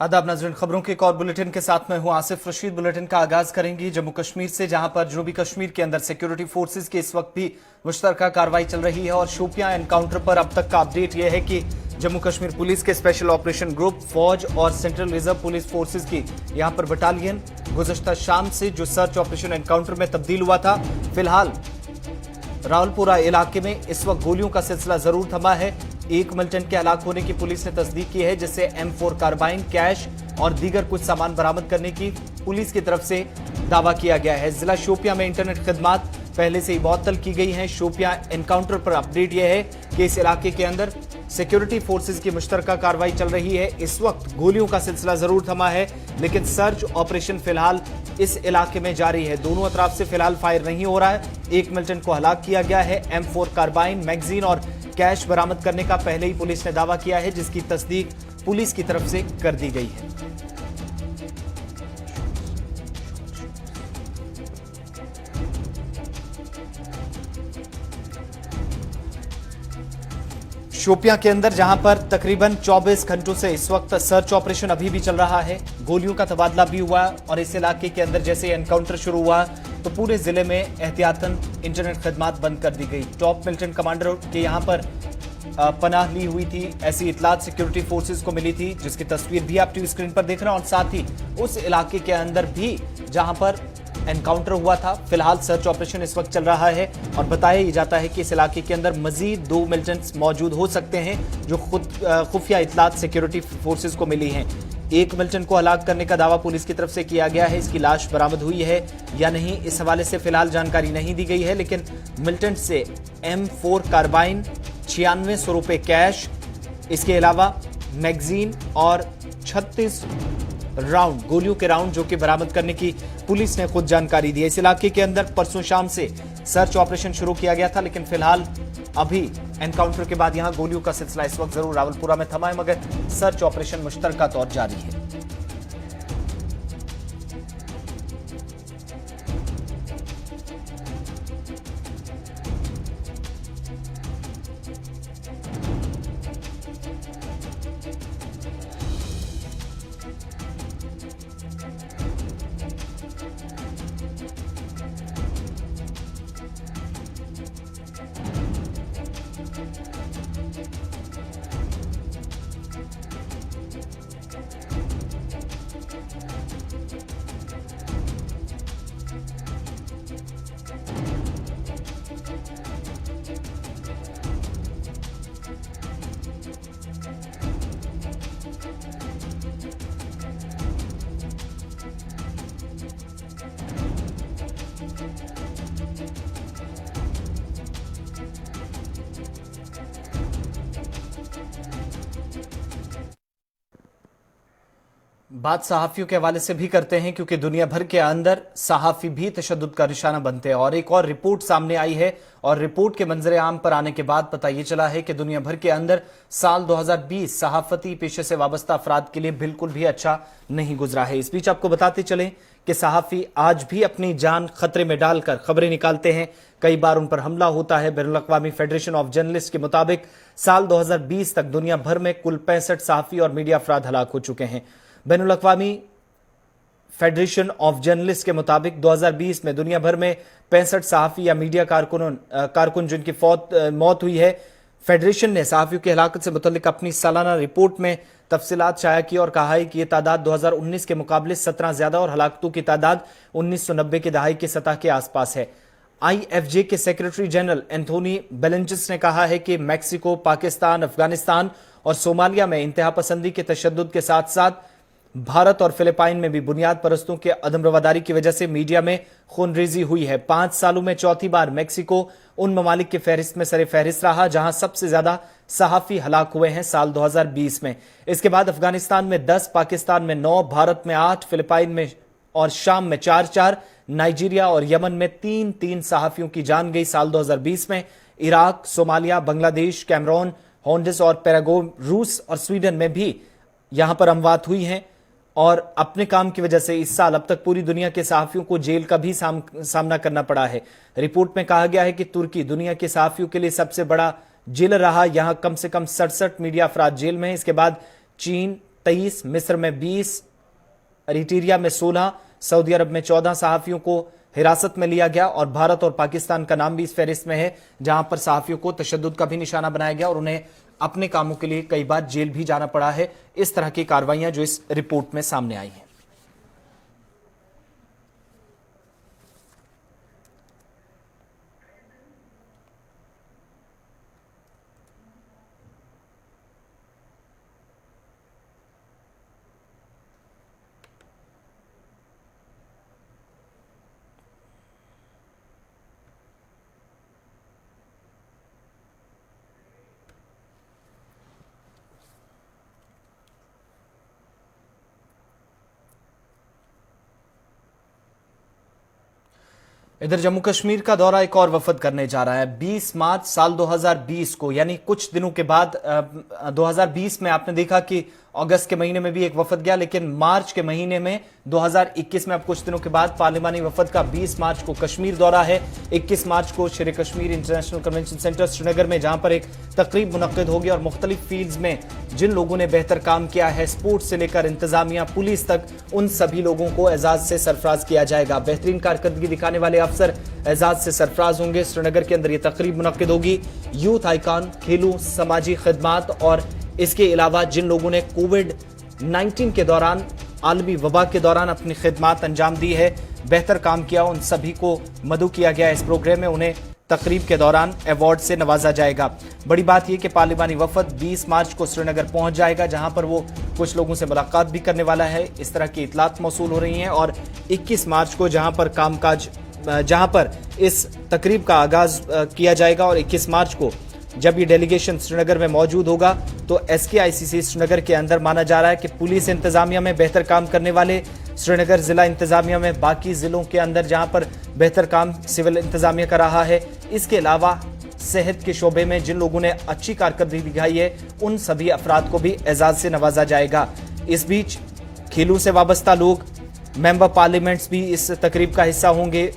आदाब नाज़रीन, खबरों के एक और बुलेटिन के साथ मैं हूं आसिफ रशीद। बुलेटिन का आगाज करेंगे जम्मू कश्मीर से, जहां पर जनूबी कश्मीर के अंदर सिक्योरिटी फोर्सेस की इस वक्त भी मुश्तरका कार्रवाई चल रही है। और शोपियां एनकाउंटर पर अब तक का अपडेट यह है कि जम्मू कश्मीर पुलिस के स्पेशल ऑपरेशन ग्रुप, फौज और सेंट्रल रिजर्व पुलिस फोर्सेस की यहां पर बटालियन गुज़श्ता शाम से जो सर्च ऑपरेशन एनकाउंटर में तब्दील हुआ था, फिलहाल रावलपुरा इलाके में इस वक्त गोलियों का सिलसिला जरूर थमा है। एक मिलिटेंट के हलाक होने की पुलिस ने तस्दीक की है, जिससे M4 कार्बाइन, कैश और दीगर कुछ सामान बरामद करने की पुलिस की तरफ से दावा किया गया है। जिला शोपियां में इंटरनेट खिदमात पहले से ही मुअत्तल की गई हैं। शोपियां एनकाउंटर पर अपडेट यह है कि इस इलाके के अंदर सिक्योरिटी फोर्सेस की मुश्तरका कार्रवाई चल रही है। इस वक्त गोलियों का सिलसिला जरूर थमा है, लेकिन सर्च ऑपरेशन फिलहाल इस इलाके में जारी है। दोनों अतराफ से फिलहाल फायर नहीं हो रहा है। एक मिलिटेंट को हलाक किया गया है। M4 कार्बाइन, मैगजीन और कैश बरामद करने का पहले ही पुलिस ने दावा किया है, जिसकी तस्दीक पुलिस की तरफ से कर दी गई है। शोपियां के अंदर जहां पर तकरीबन 24 घंटों से इस वक्त सर्च ऑपरेशन अभी भी चल रहा है, गोलियों का तबादला भी हुआ और इस इलाके के अंदर जैसे एनकाउंटर शुरू हुआ तो पूरे जिले में एहतियातन इंटरनेट खदमात बंद कर दी गई। टॉप मिलिटेंट कमांडर के यहां पर पनाह ली हुई थी, ऐसी इतलात सिक्योरिटी फोर्सेस को मिली थी, जिसकी तस्वीर भी आप टीवी स्क्रीन पर देख रहे हैं। और साथ ही उस इलाके के अंदर भी जहां पर एनकाउंटर हुआ था, फिलहाल सर्च ऑपरेशन इस वक्त चल रहा है और बताया जाता है कि इस इलाके के अंदर मजीद 2 मिलिटेंट्स मौजूद हो सकते हैं, जो खुफिया इतलात सिक्योरिटी फोर्सेस को मिली हैं। एक मिलिटेंट को हलाक करने का दावा पुलिस की तरफ से किया गया है। इसकी लाश बरामद हुई है या नहीं, इस हवाले से फिलहाल जानकारी नहीं दी गई है, लेकिन मिलिटेंट से M4 कार्बाइन, 9600 रुपए कैश, इसके अलावा मैगजीन और 36 राउंड गोलियों के राउंड जो कि बरामद करने की पुलिस ने खुद जानकारी दी है। इस इलाके के अंदर परसों शाम से सर्च ऑपरेशन शुरू किया गया था, लेकिन फिलहाल अभी एनकाउंटर के बाद यहां गोलियों का सिलसिला इस वक्त जरूर रावलपुरा में थमा है, मगर सर्च ऑपरेशन मुश्तरका तौर जारी है। बात सहाफियों के हवाले से भी करते हैं, क्योंकि दुनिया भर के अंदर सहाफी भी तशद्दुद का निशाना बनते हैं। और एक और रिपोर्ट सामने आई है और रिपोर्ट के मंजर आम पर आने के बाद पता ये चला है कि दुनिया भर के अंदर साल 2020 सहाफती पेशे से वाबस्ता अफराद के लिए बिल्कुल भी अच्छा नहीं गुजरा है। इस बीच आपको बताते चलें कि सहाफी आज भी अपनी जान खतरे में डालकर खबरें निकालते हैं। कई बार उन पर हमला होता है। बैनुल-अक़वामी फेडरेशन ऑफ जर्नलिस्ट के मुताबिक साल 2020 तक दुनिया भर में कुल 65 सहाफी और मीडिया अफराद हलाक हो चुके हैं। बैनुल-अक़वामी फेडरेशन ऑफ जर्नलिस्ट के मुताबिक 2020 में दुनिया भर में 65 सहाफी या मीडिया कारकुन जिनकी मौत हुई है। फेडरेशन ने सहाफियों की हलाकत से मुतल्लिक अपनी सालाना रिपोर्ट में तफसीलात शाया की और कहा है कि यह तादाद 2019 के मुकाबले 17 ज्यादा और हलाकतों की तादाद 1990 की दहाई की सतह के आसपास है। IFJ के सेक्रेटरी जनरल एंथोनी बेलेंजिस ने कहा है कि मैक्सिको, पाकिस्तान, अफगानिस्तान और सोमालिया में इंतहा पसंदी के तशद्दुद के साथ साथ भारत और फिलिपाइन में भी बुनियाद परस्तों के अदम रवादारी की वजह से मीडिया में खूनरेजी हुई है। 5 सालों में चौथी बार मैक्सिको उन ममालिक की फहरिस्त में सरे फहरिस्त रहा जहां सबसे ज्यादा सहाफी हलाक हुए हैं साल 2020 में। इसके बाद अफगानिस्तान में 10, पाकिस्तान में 9, भारत में 8, फिलिपाइन में और शाम में 4-4, नाइजीरिया और यमन में 3-3 सहाफियों की जान गई साल 2020 में। Iraq, Somalia, Bangladesh, Cameroon, Honduras और पैराग्वे, रूस और स्वीडन में भी यहां पर अमवात हुई हैं। और अपने काम की वजह से इस साल अब तक पूरी दुनिया के सहाफियों को जेल का भी सामना करना पड़ा है। रिपोर्ट में कहा गया है कि तुर्की दुनिया के सहाफियों के लिए सबसे बड़ा जेल रहा। यहां कम से कम 67 मीडिया अफराद जेल में हैं। इसके बाद चीन, 23, मिस्र में 20, एरिट्रिया में 16, सऊदी अरब में 14 सहाफियों को हिरासत में लिया गया और भारत और पाकिस्तान का नाम भी इस फहरिस्त में है, जहां पर सहाफियों को तशद्दुद का भी निशाना बनाया गया और उन्हें अपने कामों के लिए कई बार जेल भी जाना पड़ा है। इस तरह की कार्रवाइयां जो इस रिपोर्ट में सामने आई हैं। इधर जम्मू कश्मीर का दौरा एक और वफद करने जा रहा है। 20 मार्च साल 2020 को, यानी कुछ दिनों के बाद 2020 में आपने देखा कि अगस्त के महीने में भी एक वफद गया, लेकिन मार्च के महीने में 2021 में अब कुछ दिनों के बाद पार्लिमानी वफद का 20 मार्च को कश्मीर दौरा है। 21 मार्च को शेर Kashmir international convention centre Srinagar में, जहां पर एक तकरीब मुनक्किद होगी और मुख्तलिफ फील्ड्स में जिन लोगों ने बेहतर काम किया है, स्पोर्ट्स से लेकर इंतजामिया, पुलिस तक, उन सभी लोगों को एजाज से सरफराज किया जाएगा। बेहतरीन कारकर्दगी दिखाने वाले अफसर एजाज से सरफराज होंगे। श्रीनगर के अंदर यह तकरीब मुनक्किद होगी। यूथ आइकॉन, खेलों, समाजी खिदमात और इसके अलावा जिन लोगों ने कोविड-19 के दौरान, आलमी वबा के दौरान अपनी खिदमात अंजाम दी है, बेहतर काम किया, उन सभी को मदऊ किया गया। इस प्रोग्राम में उन्हें तकरीब के दौरान अवार्ड से नवाजा जाएगा। बड़ी बात यह कि पार्लिमानी वफद 20 मार्च को श्रीनगर पहुंच जाएगा, जहां पर वो कुछ लोगों से मुलाकात भी करने वाला है। इस तरह की इतलात मौसूल हो रही हैं और 21 मार्च को जहां पर इस तकरीब का आगाज किया जाएगा और 21 मार्च को जब ये डेलीगेशन श्रीनगर में मौजूद होगा तो SKICC श्रीनगर के अंदर माना जा रहा है कि पुलिस इंतजामिया में बेहतर काम करने वाले, श्रीनगर जिला इंतजामिया में, बाकी जिलों के अंदर जहां पर बेहतर काम सिविल इंतजामिया का रहा है, इसके अलावा सेहत के शोबे में जिन लोगों ने अच्छी कारकर्दगी दिखाई है, उन सभी अफराद को भी एजाज से नवाजा जाएगा। इस बीच खेलों से वाबस्ता लोग, मेंबर पार्लियामेंट्स भी इस तकरीब का हिस्सा होंगे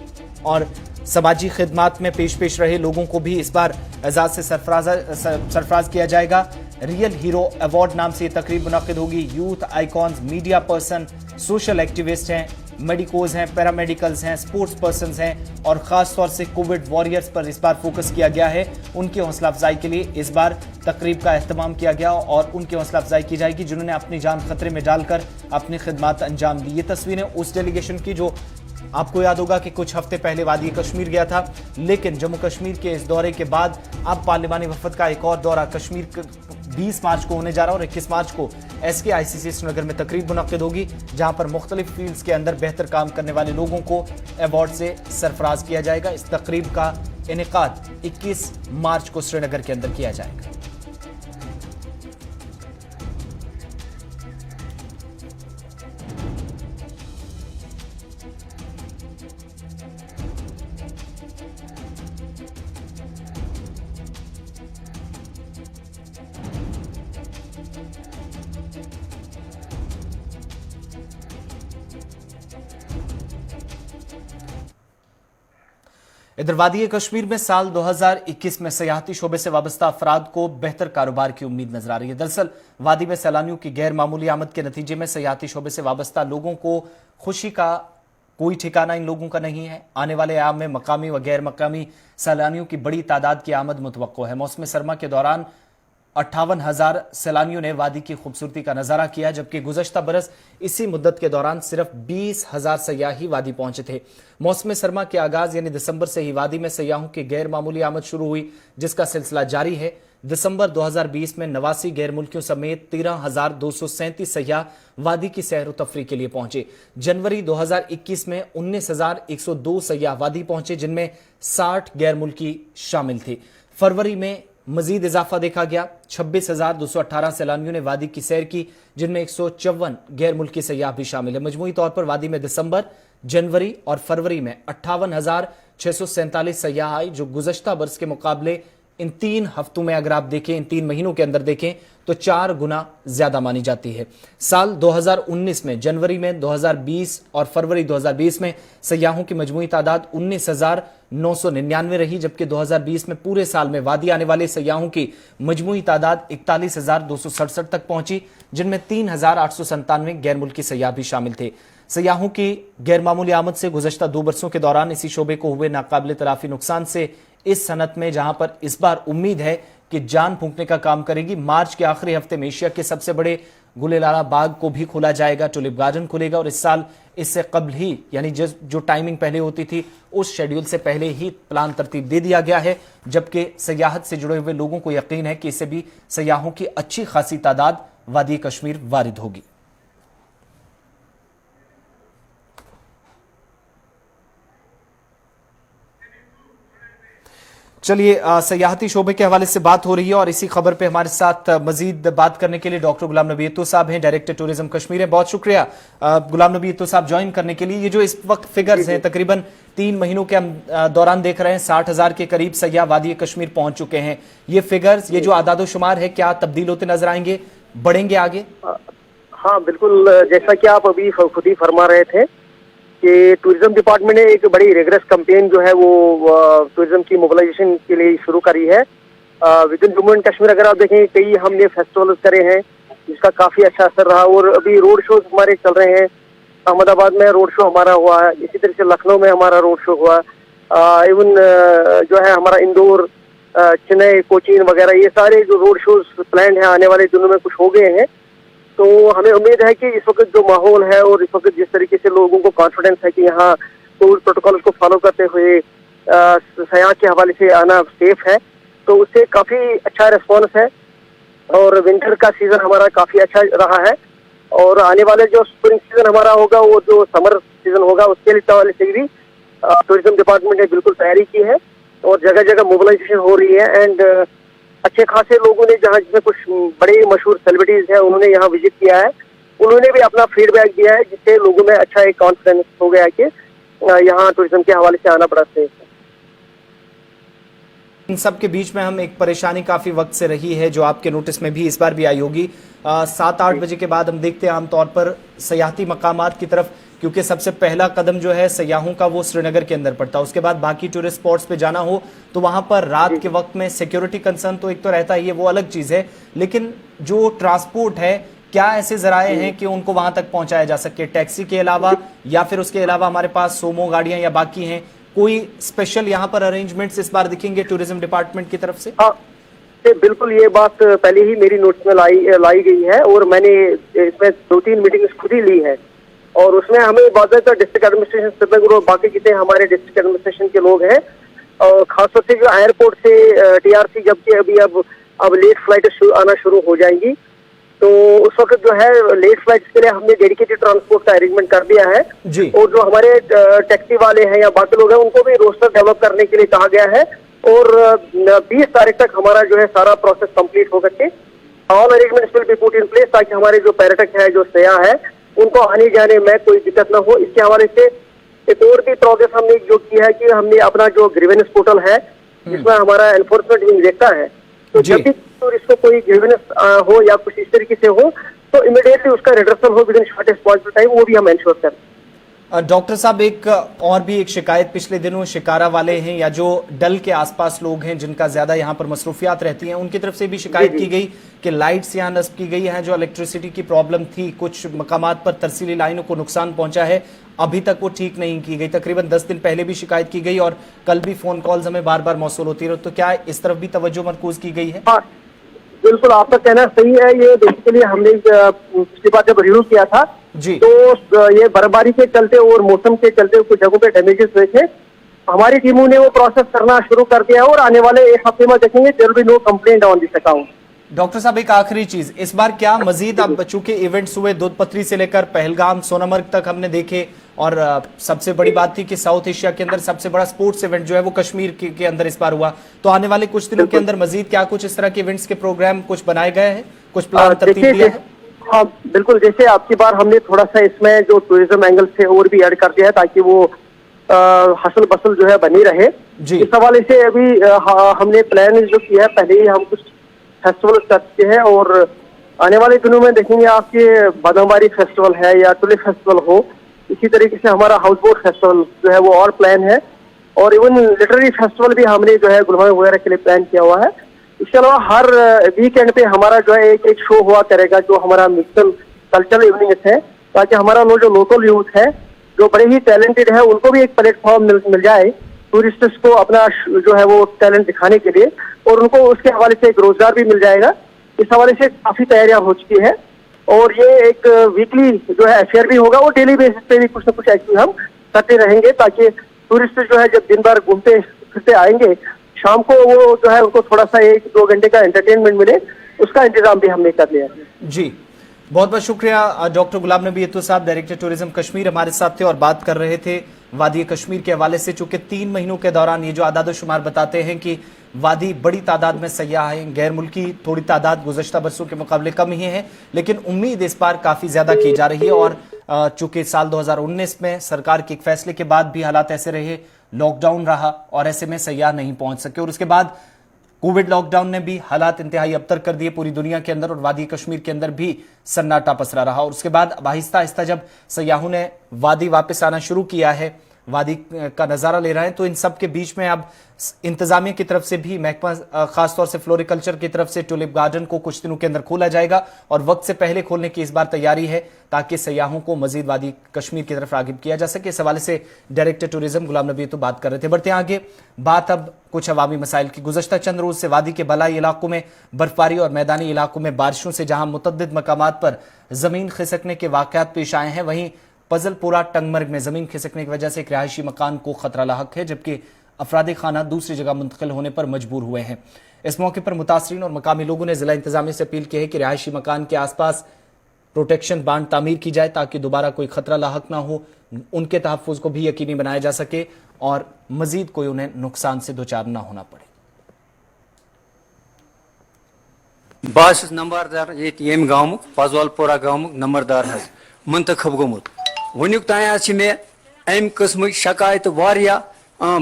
और समाजी खिदमात में पेश रहे लोगों को भी इस बार एजाज से सरफराज किया जाएगा। रियल हीरो अवार्ड नाम से ये तकरीब मुनक्किद होगी। Youth icons, media person, social activist हैं, मेडिकोज हैं, पैरामेडिकल्स हैं, स्पोर्ट्स पर्सन्स हैं और खास तौर से कोविड वॉरियर्स पर इस बार फोकस किया गया है। उनकी हौसला अफजाई के लिए इस बार तकरीब का एहतमाम किया गया और उनकी हौसला अफजाई की जाएगी जिन्होंने अपनी जान खतरे में डालकर अपनी खिदमात अंजाम दी। ये तस्वीरें उस डेलीगेशन की जो आपको याद होगा कि कुछ हफ्ते पहले वादी कश्मीर गया था, लेकिन जम्मू कश्मीर के इस दौरे के बाद अब पार्लिमानी वफद का एक और दौरा कश्मीर 20 मार्च को होने जा रहा है और 21 मार्च को SKICC श्रीनगर में तकरीब मुनक्किद होगी, जहां पर मुख्तलिफ फील्ड्स के अंदर बेहतर काम करने वाले लोगों को अवार्ड से सरफराज किया जाएगा। इस तकरीब का इनेकाद 21 मार्च को श्रीनगर के अंदर किया जाएगा। इधर वादी कश्मीर में साल 2021 में सयाहती शोबे से वाबस्ता अफराद को बेहतर कारोबार की उम्मीद नजर आ रही है। दरअसल वादी में सैलानियों की गैर मामूली आमद के नतीजे में सयाहती शोबे से वाबस्ता लोगों को खुशी का कोई ठिकाना इन लोगों का नहीं है। आने वाले आयाम में मकामी व गैर मकामी सैलानियों की बड़ी तादाद की आमद मुतवक्को है। मौसम सरमा के दौरान 58,000 सैलानियों ने वादी की खूबसूरती का नजारा किया, जबकि गुज़श्ता बरस इसी मुद्दत के दौरान सिर्फ 20,000 सयाह ही वादी पहुंचे थे। मौसम सरमा के आगाज यानी दिसंबर से ही वादी में सयाहों की गैर मामूली आमद शुरू हुई, जिसका सिलसिला जारी है। दिसंबर 2020 में 89 गैर मुल्कियों समेत 13,237 सयाह वादी की सैर व तफरी के लिए पहुंचे। जनवरी 2021 में 19,102 सयाह वादी पहुंचे, जिनमें 60 गैर मुल्की शामिल थे। फरवरी में मजीद इजाफा देखा गया। 26,218 सैलानियों ने वादी की सैर की, जिनमें 154 गैर मुल्की सयाह भी शामिल है। मजमूई तौर पर वादी में दिसंबर, जनवरी और फरवरी में 58,647 सयाह आए, जो गुज़श्ता बरस के मुकाबले इन 3 हफ्तों में अगर आप देखें, इन 3 महीनों के अंदर देखें तो 4 गुना ज्यादा मानी जाती है। साल 2019 में, जनवरी में 2020 और फरवरी 2020 में सयाहों की मजमूई तादाद 19,999 रही, जबकि 2020 में पूरे साल में वादी आने वाले सयाहों की मजमूई तादाद 41,267 तक पहुंची, जिनमें 3,897 गैर मुल्की सयाह भी शामिल थे। सयाहों की गैरमामूली आमद से गुज़श्ता 2 बरसों के दौरान इसी शोबे को हुए नाकाबिल तलाफी नुकसान से इस सनत में, जहां पर इस बार उम्मीद है कि जान फूंकने का काम करेगी, मार्च के आखिरी हफ्ते में एशिया के सबसे बड़े गुलेलाला बाग को भी खोला जाएगा, टुलिप गार्डन खुलेगा। और इस साल इससे कबल ही, यानी जो टाइमिंग पहले होती थी उस शेड्यूल से पहले ही प्लान तरतीब दे दिया गया है, जबकि सयाहत से जुड़े हुए लोगों को यकीन है कि इससे भी सयाहों की अच्छी खासी तादाद वादी कश्मीर वारिद होगी। चलिए, सयाहती शोबे के हवाले से बात हो रही है और इसी खबर पे हमारे साथ मजीद बात करने के लिए डॉक्टर गुलाम नबी इत्तो साहब हैं, डायरेक्टर टूरिज्म कश्मीर है। बहुत शुक्रिया गुलाम नबी इत्तो साहब ज्वाइन करने के लिए। ये जो इस वक्त फिगर्स हैं, तकरीबन 3 महीनों के दौरान देख रहे हैं 60,000 के करीब सयाह वादी कश्मीर पहुंच चुके हैं। ये फिगर्स, ये जो आदादो शुमार है, क्या तब्दील होते नजर आएंगे, बढ़ेंगे आगे? हाँ बिल्कुल, जैसा कि आप अभी खुद ही फरमा रहे थे कि टूरिज्म डिपार्टमेंट ने एक बड़ी रिगरस कैंपेन जो है वो टूरिज्म की मोबिलाइजेशन के लिए शुरू करी है with in Jammu and Kashmir. अगर आप देखें, कई हमने फेस्टिवल्स करे हैं जिसका काफी अच्छा असर रहा, और अभी रोड शोज हमारे चल रहे हैं। अहमदाबाद में रोड शो हमारा हुआ है, इसी तरह से लखनऊ में हमारा रोड शो हुआ, इवन जो है हमारा इंदौर, चेन्नई, कोचीन वगैरह, ये सारे जो रोड शोज प्लान है आने वाले दिनों में कुछ हो गए हैं। तो हमें उम्मीद है कि इस वक्त जो माहौल है और इस वक्त जिस तरीके से लोगों को कॉन्फिडेंस है कि यहाँ कोविड प्रोटोकॉल को फॉलो करते हुए सयाह के हवाले से आना सेफ है, तो उससे काफी अच्छा रिस्पॉन्स है। और विंटर का सीजन हमारा काफी अच्छा रहा है, और आने वाले जो स्प्रिंग सीजन हमारा होगा, वो जो समर सीजन होगा, उसके लिए हवाले से भी टूरिज्म डिपार्टमेंट ने बिल्कुल तैयारी की है और जगह जगह मोबिलाइजेशन हो रही है। एंड अच्छे खासे लोगों ने, जहाँ जिसमें कुछ बड़े मशहूर सेलिब्रिटीज हैं, उन्होंने यहाँ विजिट किया है, उन्होंने भी अपना फीडबैक दिया है, जिससे लोगों में अच्छा एक कॉन्फिडेंस हो गया कि यहाँ टूरिज्म के हवाले से आना पड़ा सेफ है। इन सब के बीच में हम एक परेशानी काफी वक्त से रही है, जो आपके नोटिस में भी इस बार भी आई होगी। 7-8 बजे के बाद हम देखते हैं आमतौर पर सयाहती मकामात की तरफ, क्योंकि सबसे पहला कदम जो है सयाहों का वो श्रीनगर के अंदर पड़ता है। उसके बाद बाकी टूरिस्ट स्पॉट्स पे जाना हो तो वहां पर रात के वक्त में सिक्योरिटी कंसर्न तो एक तो रहता ही है, वो अलग चीज है, लेकिन जो ट्रांसपोर्ट है, क्या ऐसे जराए हैं कि उनको वहां तक पहुंचाया जा सके, टैक्सी के अलावा, या फिर उसके अलावा हमारे पास सोमो गाड़ियां या बाकी हैं? कोई स्पेशल यहाँ पर अरेंजमेंट्स इस बार दिखेंगे टूरिज्म डिपार्टमेंट की तरफ से? बिल्कुल, ये बात पहले ही मेरी नोट्स में लाई गई है, और मैंने इसमें 2-3 मीटिंग्स खुद ही ली है, और उसमें हमें बाकायदा डिस्ट्रिक्ट एडमिनिस्ट्रेशन श्रीनगर और बाकी जितने हमारे डिस्ट्रिक्ट एडमिनिस्ट्रेशन के लोग हैं, और खासतौर से जो एयरपोर्ट से टीआरसी, जबकि अभी अब लेट फ्लाइट आना शुरू हो जाएंगी, तो उस वक्त जो है लेट फ्लाइट्स के लिए हमने डेडिकेटेड ट्रांसपोर्ट का अरेंजमेंट कर दिया है जी। और जो हमारे टैक्सी वाले हैं या बाकी लोग हैं, उनको भी रोस्टर डेवलप करने के लिए कहा गया है, और 20 तारीख तक हमारा जो है सारा प्रोसेस कंप्लीट हो करके all arrangements will be put in place, ताकि हमारे जो पर्यटक है, जो सयाह है, उनको आने जाने में कोई दिक्कत ना हो। इसके हवाले से एक और भी प्रोग्रेस हमने जो किया है कि हमने अपना जो ग्रीवेंस पोर्टल है, जिसमें हमारा एनफोर्समेंट विंग देखता है, तो जब भी टूरिस्ट को कोई ग्रीवेंस हो या कुछ इस तरीके से हो, तो इमीडिएटली उसका रिड्रेसल हो with in shortest possible time, वो भी हम एंश्योर करें। डॉक्टर साहब, एक और भी एक शिकायत पिछले दिनों शिकारा वाले हैं या जो डल के आसपास लोग हैं जिनका ज्यादा यहाँ पर मसरूफियात रहती हैं, उनकी तरफ से भी शिकायत की गई कि लाइट्स यहाँ नस्ब की गई है, जो इलेक्ट्रिसिटी की प्रॉब्लम थी, कुछ मकामात पर तरसीली लाइनों को नुकसान पहुंचा है, अभी तक वो ठीक नहीं की गई। तकरीबन 10 दिन पहले भी शिकायत की गई और कल भी फोन कॉल्स हमें बार बार मौसूल होती रही, तो क्या इस तरफ भी तवज्जो मरकूज की गई है? बिल्कुल, आपका कहना सही है। ये बेसिकली हमने पिछली बार जब रिव्यू किया था जी, तो ये बर्फबारी के चलते और मौसम के चलते कुछ जगहों पे डैमेजेस हुए थे। हमारी टीमों ने वो प्रोसेस करना शुरू कर दिया है, और आने वाले एक हफ्ते में देखेंगे there will be no complaint on this account. Doctor साहब, एक आखिरी चीज, इस बार क्या मजीद, अब चूंकि इवेंट्स हुए दूधपत्री से लेकर पहलगाम, सोनमर्ग तक हमने देखे, और सबसे बड़ी बात थी कि साउथ एशिया के अंदर सबसे बड़ा स्पोर्ट्स इवेंट जो है वो कश्मीर के अंदर इस बार हुआ, तो आने वाले कुछ दिनों के अंदर मजीद क्या कुछ इस तरह के इवेंट्स के प्रोग्राम कुछ बनाए गए हैं, कुछ प्लान तरतीब दिया है? हाँ बिल्कुल, जैसे आपकी बार हमने थोड़ा सा इसमें जो टूरिज्म एंगल से और भी ऐड कर दिया है, ताकि वो हसल बसल जो है बनी रहे। जी इस हवाले से अभी हमने प्लान जो किया है, पहले ही हम कुछ फेस्टिवल कर चुके हैं और आने वाले दिनों में देखेंगे आपके बादामबारी फेस्टिवल है या टुलिप फेस्टिवल हो, इसी तरीके से हमारा हाउस बोट फेस्टिवल जो है वो और प्लान है, और इवन लिटरेरी फेस्टिवल भी हमने जो है गुलमर्ग वगैरह के लिए प्लान किया हुआ है। इसके अलावा हर वीकेंड पे हमारा जो है एक शो हुआ करेगा जो हमारा म्यूजिकल कल्चरल इवनिंग्स है, ताकि हमारा जो लोकल यूथ है जो बड़े ही टैलेंटेड है उनको भी एक प्लेटफॉर्म मिल जाए टूरिस्ट्स को अपना जो है वो टैलेंट दिखाने के लिए, और उनको उसके हवाले से एक रोजगार भी मिल जाएगा। इस हवाले से काफी तैयारियां हो चुकी है, और ये एक वीकली जो है अफेयर भी होगा, और डेली बेसिस पे भी कुछ ना कुछ एक्टिविटी हम करते रहेंगे, ताकि टूरिस्ट जो है जब दिन भर घूमते फिरते आएंगे, शाम को वो जो है उनको थोड़ा सा 1-2 घंटे का एंटरटेनमेंट मिले, उसका इंतजाम भी हमने कर लिया है। जी, बहुत बहुत शुक्रिया डॉक्टर गुलाम नबी अत्तू साहब, डायरेक्टर टूरिज्म कश्मीर हमारे साथ थे और बात कर रहे थे वादी कश्मीर के हवाले से। चूंकि 3 महीनों के दौरान ये जो आदाद-ओ-शुमार बताते हैं कि वादी बड़ी तादाद में सयाह हैं, गैर मुल्की थोड़ी तादाद गुज़श्ता बरसों के मुकाबले कम ही है, लेकिन उम्मीद इस बार काफ़ी ज़्यादा की जा रही है। और चूंकि साल 2019 में सरकार के एक फैसले के बाद भी हालात ऐसे रहे, लॉकडाउन रहा और ऐसे में सयाह नहीं पहुंच सके, और उसके बाद कोविड लॉकडाउन ने भी हालात इंतहाई अबतर कर दिए पूरी दुनिया के अंदर, और वादी कश्मीर के अंदर भी सन्नाटा पसरा रहा। और उसके बाद अब आहिस्ता आहिस्ता जब सयाहों ने वादी वापस आना शुरू किया है, वादी का नज़ारा ले रहे हैं, तो इन सब के बीच में अब इंतजामिया की तरफ से भी, महकमा खासतौर से फ्लोरिकल्चर की तरफ से टुलिप गार्डन को कुछ दिनों के अंदर खोला जाएगा, और वक्त से पहले खोलने की इस बार तैयारी है ताकि सयाहों को मजीद वादी कश्मीर की तरफ रागिब किया जा सके। इस हवाले से डायरेक्टर टूरिज्म गुलाम नबी तो बात कर रहे थे। बढ़ते हैं आगे, बात अब कुछ अवामी मसाइल की। गुज़श्ता चंद रोज से वादी के बलाई इलाकों में बर्फबारी और मैदानी इलाकों में बारिशों से जहां मुतअद्दिद मकामात पर जमीन खिसकने के वाकयात पेश आए हैं, वहीं पजलपुरा टंगमर्ग में जमीन खिसकने की वजह से एक रिहायशी मकान को खतरा लाहक है, जबकि अफराद खाना दूसरी जगह मुंतकिल होने पर मजबूर हुए हैं। इस मौके पर मुतासरीन और मकामी लोगों ने जिला इंतजामिया से अपील की है कि रिहायशी मकान के आसपास प्रोटेक्शन बांड तामीर की जाए ताकि दोबारा कोई खतरा लाहक ना हो, उनके तहफ़्फ़ुज़ को भी यकीनी बनाया जा सके और मजीद कोई उन्हें नुकसान से दोचार ना होना पड़े। बास नंबरदार ये गाँव पजवलपुरा गाँव नंबरदार मुंतखब गोमुत वनुक तान मे अम किस्म शिकायत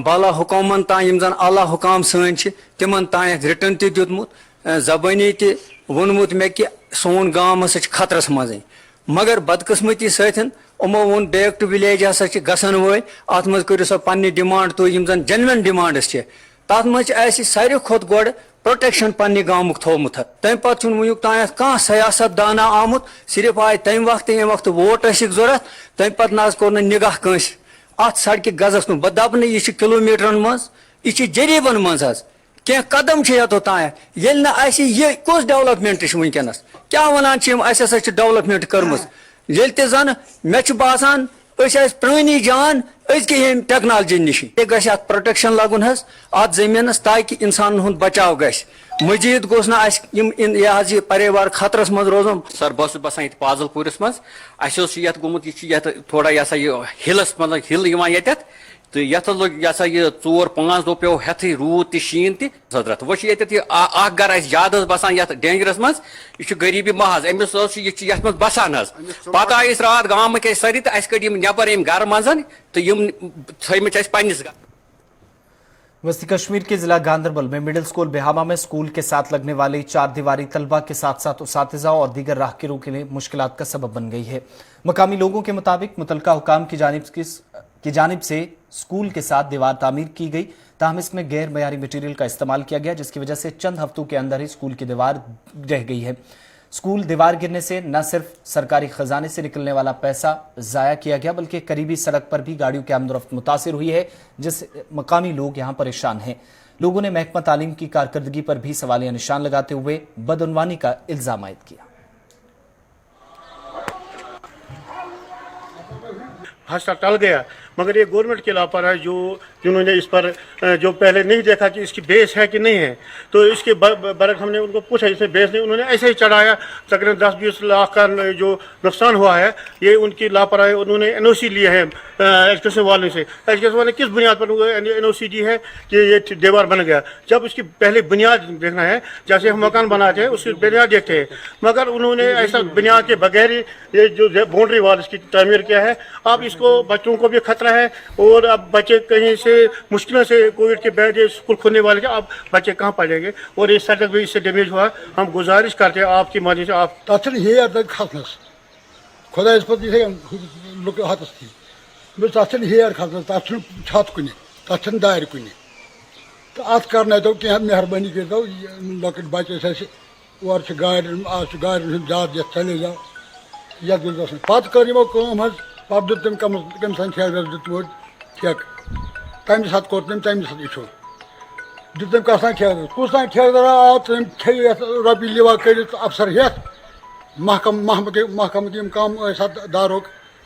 बाला हुकामन तान जन आला हुकाम सन तिमन तान रिटर्न तुतमुत जबानी वोनमुत मे कि सोन गाँव हसा खतरस मज, मगर बदकिस्मती समो वोन बैक टू विलेज हसा गसन वो अत मज करो सा पन्नी डिमांड तो जन जेन्युइन डिमांड्स तथ मज सारे खोत गोड़ प्रोटेक्शन पन्ने गाँव थोमुत तम पे वनुक तान कह सियासत दाना आमुत, सिर्फ आय तम वक्त वोट जरूरत तम पे नज कोर निगाह कंस अत सड़क गजस नु बदप न यह किलोमीटर मज यह जरीबन मज कह कदम योतो तान ये कुछ डेवलपमेंट वनकस क्या वन डेवलपमेंट कर्म ये तन मे बसान प्रानी जान अजक टेक्नोलॉजी निश ये प्रोटेक्शन लगन अत जमीन ताकि इंसान हुंद बचाव ग मजीद गोस यह परेवार खतरस मज रोजन। सर बस बसान पाजलपुरस मज अत गोमुत यह थोड़ा यह हिलस मतलब हिल ये तो यथ लोग यह 4-5 दो पे हेथ रूद शीन तजरत वो गर ज्यादा बसान ये डेंजरस मज यह गरीबी महज अमिस ये बसान पत आये रात गाँव के सरी तो कड़ नबर गर मजन तो थमित पन्निस। वस्ती कश्मीर के जिला गांधरबल में मिडिल स्कूल बिहामा में स्कूल के साथ लगने वाली 4 दीवारी तलबा के साथ साथ उसातिज़ा और दीगर राहगीरों के लिए मुश्किलात का सबब बन गई है। मकामी लोगों के मुताबिक मुतलका हुकाम की जानिब से स्कूल के साथ दीवार तामीर की गई, ताहम इसमें गैर मयारी मटीरियल का इस्तेमाल किया गया, जिसकी वजह से चंद हफ्तों के अंदर ही स्कूल की दीवार रह गई है। स्कूल दीवार गिरने से न सिर्फ सरकारी खजाने से निकलने वाला पैसा ज़ाया किया गया, बल्कि करीबी सड़क पर भी गाड़ियों की आमदोरफ्त मुतासिर हुई है, जिससे मकामी लोग यहाँ परेशान हैं। लोगों ने महकमा तालीम की कारकर्दगी पर भी सवालिया निशान लगाते हुए बदउनवानी का इल्ज़ाम आयद किया। हादसा टल गया, मगर ये गवर्नमेंट की लापरवाही जिन्होंने इस पर जो पहले नहीं देखा कि इसकी बेस है कि नहीं है, तो इसके बरक हमने उनको पूछा इसमें बेस नहीं, उन्होंने ऐसे ही चढ़ाया। तकरीबन 10-20 लाख का जो नुकसान हुआ है ये उनकी लापरवाही। उन्होंने एनओसी लिया है एजुकेशन वाले से। एजुकेशन वाले किस बुनियाद पर एनओसी दी है कि ये दीवार बन गया, जब उसकी पहले बुनियाद देखना है। जैसे हम मकान बनाते हैं उसकी बुनियाद देखते हैं, मगर उन्होंने ऐसा बुनियाद के बगैर ये जो बाउंड्री वाल इसकी तामीर किया है। अब इसको बच्चों को भी खतरा है और अब बच्चे कहीं से मुश्किल से कोविड के बाद ये स्कूल खुलने वाले हैं, अब बच्चे कहाँ पढ़ेंगे और ये सड़क भी इससे डैमेज हुआ। हम गुजारिश करते हैं आपकी मदद से आप तथन हेयर खसनस खुदा लुक हथस थी बस तथन हेयर खसनस तथ छत कुन तथ दार कुन तो अत कर तो क्या मेहरबानी कर दो लकट बच्चे और गाड़ ज्यादा ये चले जाओ ये पत कर पत दुत तम कम सान ठेकेदार दुत ठेक तम सात कोर तम तम सात इशू दुत तम कसान ठेकेदार कुस तान ठेकेदार आव तम थे रपी लिवा कर अफसर हेत महकम तम कम दारोक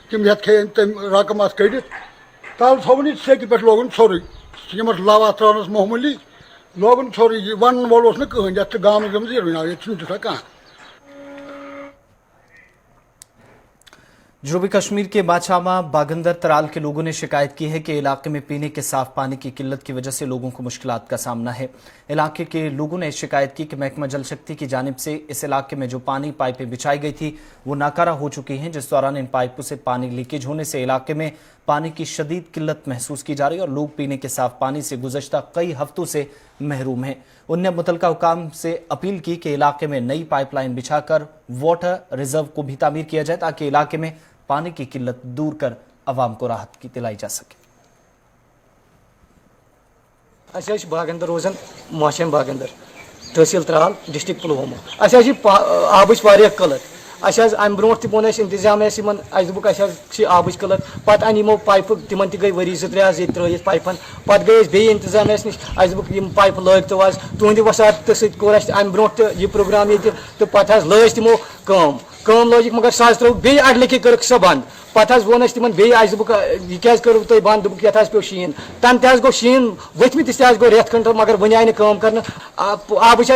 तम हेत खे तम रकम अत कड़ तल थोन सेक पे लोगन सोरे लवा त्रानस मामूली लोगन सोरे वन वोल कहन ये गाँव गम ये तथा कह। जनूबी कश्मीर के बाछामा बागंदर तराल के लोगों ने शिकायत की है कि इलाके में पीने के साफ पानी की किल्लत की वजह से लोगों को मुश्किलात का सामना है। इलाके के लोगों ने शिकायत की कि महकमा जल शक्ति की जानिब से इस इलाके में जो पानी पाइपें बिछाई गई थी वो नाकारा हो चुकी हैं, जिस दौरान इन पाइपों से पानी लीकेज होने से इलाके में पानी की शदीद किल्लत महसूस की जा रही है और लोग पीने के साफ पानी से गुज़श्ता कई हफ्तों से महरूम हैं। उनने मुतलका हुकाम से अपील की कि इलाके में नई पाइपलाइन बिछाकर वाटर रिजर्व को भी तामीर किया जाए ताकि इलाके में पानी की किल्लत दूर कर अवाम को राहत की दिलाई जा सके। अस बागंदर रोजान मोहसिन बागंदर तहसील त्राल डिस्ट्रिक्ट पुलवामा आबच कलत अम ब्रो तोन इंतजाम दुक आबच कलत पे अन यमो पाइप तिमन गई वरी 2-3 त्रत पाइपन पे गई बे इंतजाम नश दुक पाइप लग तो तुंद वसात कोर अम ब्रो यह प्रोग्राम ये तो पे लज तमो कम लजिक मगर सह त्रो बे अड़ लिखि कर सह बंद पे वोन तिमन बे दुक यह क्या करो तुम बंद दुक ये पे शीन तन गो शीन वथमित गो रेत खंड मगर वन आय कम कर आबच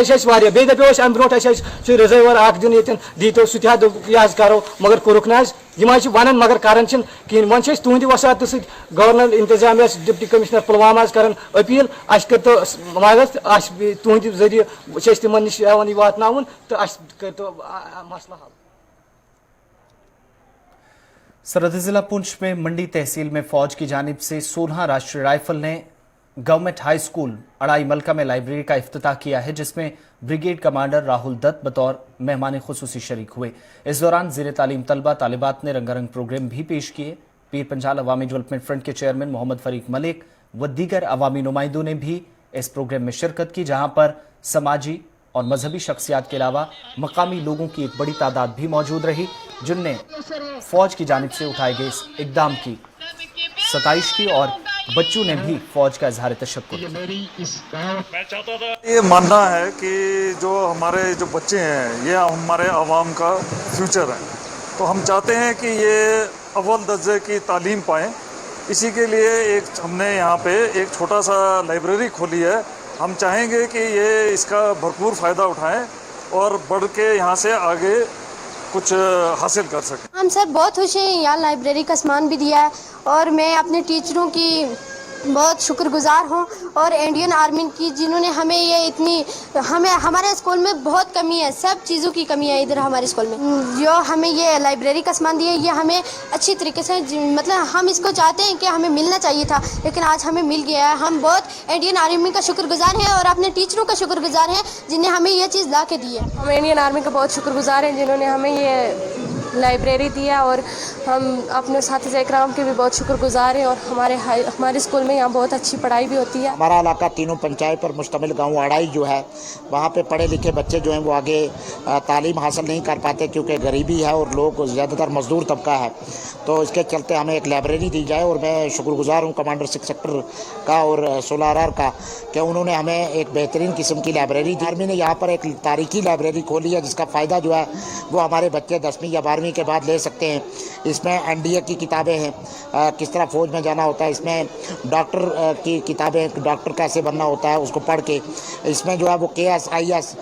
बे दपो अम ब्रो रिजर्वर दिन ये दीतो सह यह करो मगर कोरुक ना यम वन मगर कर कहें वन तुंद वसात गवर्नर इंतजामिया डिप्टी कमिश्नर पुलवामा कर अपील कर तो मदद तुंद जरिए तिमन नश वात तो कर तो मसला हल। सरहदी जिला पुंछ में मंडी तहसील में फौज की जानिब से 16 राष्ट्रीय राइफल ने गवर्नमेंट हाई स्कूल अड़ाई मलका में लाइब्रेरी का इफ्तिताह किया है, जिसमें ब्रिगेड कमांडर राहुल दत्त बतौर मेहमान खुसूसी शरीक हुए। इस दौरान ज़ेर तालीम तलबा तालिबात ने रंगारंग प्रोग्राम भी पेश किए। पीर पंजाल अवामी डेवलपमेंट फ्रंट के चेयरमैन मोहम्मद फरीक मलिक व दीगर अवामी नुमाइंदों ने भी इस प्रोग्राम में शिरकत की, जहां पर समाजी और मजहबी शख्सियात के अलावा मकामी लोगों की एक बड़ी तादाद भी मौजूद रही, जिनने फौज की जानिब से उठाए गए इस इकदाम की सताइश की और बच्चों ने भी फौज का इजहार तशक्कुर किया। ये मानना है कि जो हमारे जो बच्चे हैं ये हमारे आवाम का फ्यूचर है, तो हम चाहते हैं कि ये अव्वल दर्जे की तालीम पाएँ। इसी के लिए हमने यहाँ पे एक छोटा सा लाइब्रेरी खोली है। हम चाहेंगे कि ये इसका भरपूर फ़ायदा उठाएं और बढ़ के यहाँ से आगे कुछ हासिल कर सकें। हम सर बहुत खुश हैं, यहाँ लाइब्रेरी का सामान भी दिया है और मैं अपने टीचरों की बहुत शुक्रगुजार हूँ और इंडियन आर्मी की, जिन्होंने हमें ये इतनी हमारे स्कूल में बहुत कमी है, सब चीज़ों की कमी है इधर हमारे स्कूल में। जो हमें ये लाइब्रेरी का सामान दिया ये हमें अच्छी तरीके से, मतलब हम इसको चाहते हैं कि हमें मिलना चाहिए था, लेकिन आज हमें मिल गया है। हम बहुत इंडियन आर्मी का शुक्रगुजार हैं और अपने टीचरों का शुक्रगुजार हैं जिन्हें हमें ये चीज़ ला के दी है। हम इंडियन आर्मी का बहुत शुक्रगुजार हैं जिन्होंने हमें ये लाइब्रेरी दिया और हम अपने साथी इकराम के भी बहुत शुक्रगुजार हैं और हमारे स्कूल में यहाँ बहुत अच्छी पढ़ाई भी होती है। हमारा इलाका तीनों पंचायत पर मुश्तमिल गांव अड़ाई जो है, वहाँ पे पढ़े लिखे बच्चे जो हैं वो आगे तालीम हासिल नहीं कर पाते क्योंकि गरीबी है और लोग ज़्यादातर मजदूर तबका है, तो इसके चलते हमें एक लाइब्रेरी दी जाए। और मैं शुक्रगुजार हूँ कमांडर 6 सेक्टर का और 16 RR का कि उन्होंने हमें एक बेहतरीन किस्म की लाइब्रेरी दी। आर्मी ने यहाँ पर एक तारीखी लाइब्रेरी खोली है जिसका फ़ायदा जो है वो हमारे बच्चे 10वीं या 12वीं के बाद ले सकते हैं। इसमें NDA की किताबें हैं, किस तरह फ़ौज में जाना होता है, इसमें डॉक्टर की किताबें, डॉक्टर कैसे बनना होता है उसको पढ़ के, इसमें जो है वो KS IS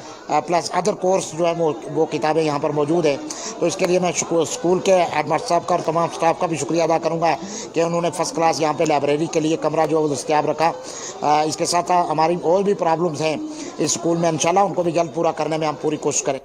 plus other course जो है वो किताबें यहाँ पर मौजूद हैं। तो इसके लिए मैं स्कूल के हेडमास्टर साहब का और तमाम स्टाफ का भी शुक्रिया अदा करूँगा कि उन्होंने फ़र्स्ट क्लास यहाँ पे लाइब्रेरी के लिए कमरा जो है वो दस्तयाब रखा। इसके साथ हमारी और भी प्रॉब्लम्स हैं इस स्कूल में, इंशाल्लाह उनको भी जल्द पूरा करने में हम पूरी कोशिश करें।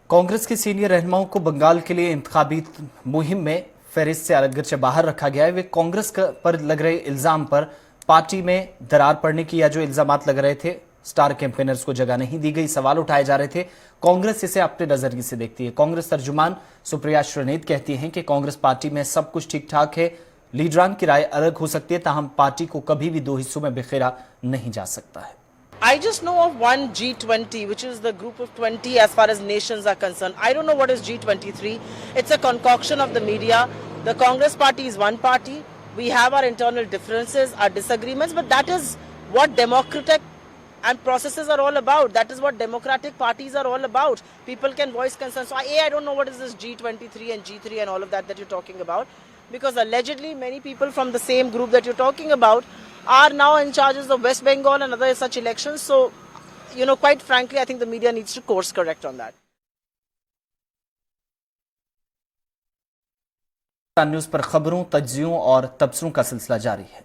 कांग्रेस के सीनियर रहनुमाओं को बंगाल के लिए इंतखाबी मुहिम में फहरिस्त से अगरचे बाहर रखा गया है। वे कांग्रेस पर लग रहे इल्जाम पर पार्टी में दरार पड़ने की या जो इल्जामात लग रहे थे, स्टार कैंपेनर्स को जगह नहीं दी गई, सवाल उठाए जा रहे थे। कांग्रेस इसे अपने नजरिए से देखती है। कांग्रेस तर्जुमान सुप्रिया श्रीनेत कहती हैं कि कांग्रेस पार्टी में सब कुछ ठीक ठाक है, लीडरान की राय अलग हो सकती है, ताहम पार्टी को कभी भी दो हिस्सों में बिखेरा नहीं जा सकता है। I just know of one G20, which is the group of 20 as far as nations are concerned. I don't know what is G23. It's a concoction of the media. The Congress party is one party. We have our internal differences, our disagreements, but that is what democratic and processes are all about. That is what democratic parties are all about. People can voice concerns. So I don't know what is this G23 and G3 and all of that you're talking about, because allegedly many people from the same group that you're talking about are now in charges of West Bengal and other such elections. So, quite frankly, I think the media needs to course correct on that. News पर खबरों, तज्जियों और तबसरों का सिलसिला जारी है।